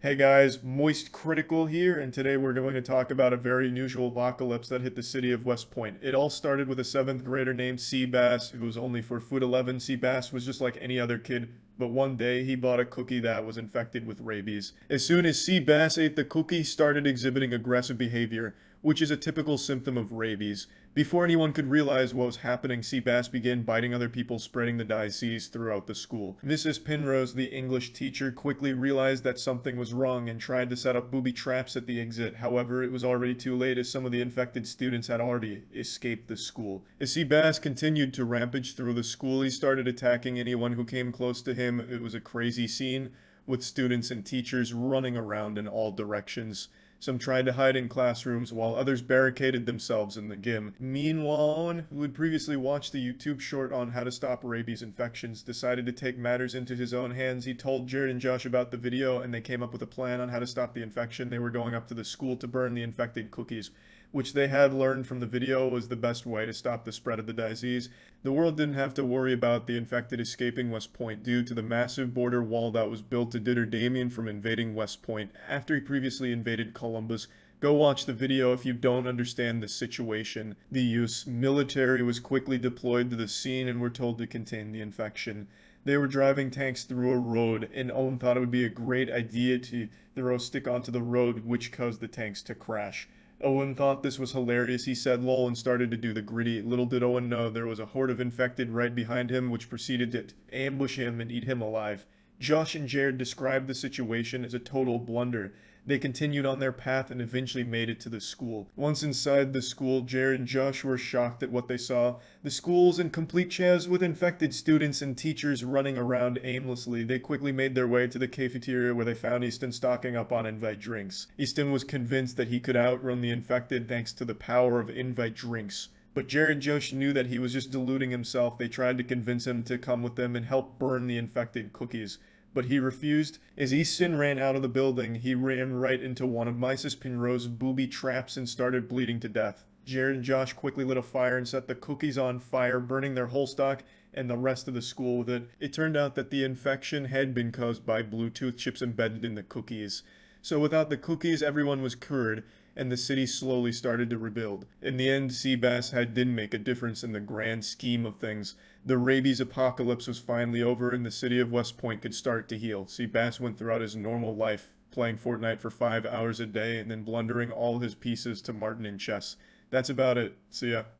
Hey guys, Moist Critical here, and today we're going to talk about a very unusual apocalypse that hit the city of West Point. It all started with a 7th grader named Seabass, who was only 4 foot 11. Seabass was just like any other kid, but one day he bought a cookie that was infected with rabies. As soon as Seabass ate the cookie, he started exhibiting aggressive behavior, which is a typical symptom of rabies. Before anyone could realize what was happening, Seabass began biting other people, spreading the disease throughout the school. Mrs. Penrose, the English teacher, quickly realized that something was wrong and tried to set up booby traps at the exit. However, it was already too late as some of the infected students had already escaped the school. As Seabass continued to rampage through the school, he started attacking anyone who came close to him. It was a crazy scene, with students and teachers running around in all directions. Some tried to hide in classrooms, while others barricaded themselves in the gym. Meanwhile, Owen, who had previously watched the YouTube short on how to stop rabies infections, decided to take matters into his own hands. He told Jared and Josh about the video, and they came up with a plan on how to stop the infection. They were going up to the school to burn the infected cookies, which they had learned from the video was the best way to stop the spread of the disease. The world didn't have to worry about the infected escaping West Point due to the massive border wall that was built to deter Damien from invading West Point after he previously invaded Columbus. Go watch the video if you don't understand the situation. The U.S. military was quickly deployed to the scene and were told to contain the infection. They were driving tanks through a road, and Owen thought it would be a great idea to throw a stick onto the road, which caused the tanks to crash. Owen thought this was hilarious. He said lol and started to do the gritty. Little did Owen know there was a horde of infected right behind him, which proceeded to ambush him and eat him alive. Josh and Jared described the situation as a total blunder. They continued on their path and eventually made it to the school. Once inside the school, Jared and Josh were shocked at what they saw. The school's in complete chaos with infected students and teachers running around aimlessly. They quickly made their way to the cafeteria where they found Easton stocking up on invite drinks. Easton was convinced that he could outrun the infected thanks to the power of invite drinks. But Jared and Josh knew that he was just deluding himself. They tried to convince him to come with them and help burn the infected cookies, but he refused. As Easton ran out of the building, he ran right into one of Mrs. Penrose's booby traps and started bleeding to death. Jared and Josh quickly lit a fire and set the cookies on fire, burning their whole stock and the rest of the school with it. It turned out that the infection had been caused by Bluetooth chips embedded in the cookies. So without the cookies, everyone was cured, and the city slowly started to rebuild. In the end, Seabass didn't make a difference in the grand scheme of things. The rabies apocalypse was finally over, and the city of West Point could start to heal. Seabass went throughout his normal life, playing Fortnite for 5 hours a day, and then blundering all his pieces to Martin in chess. That's about it. See ya.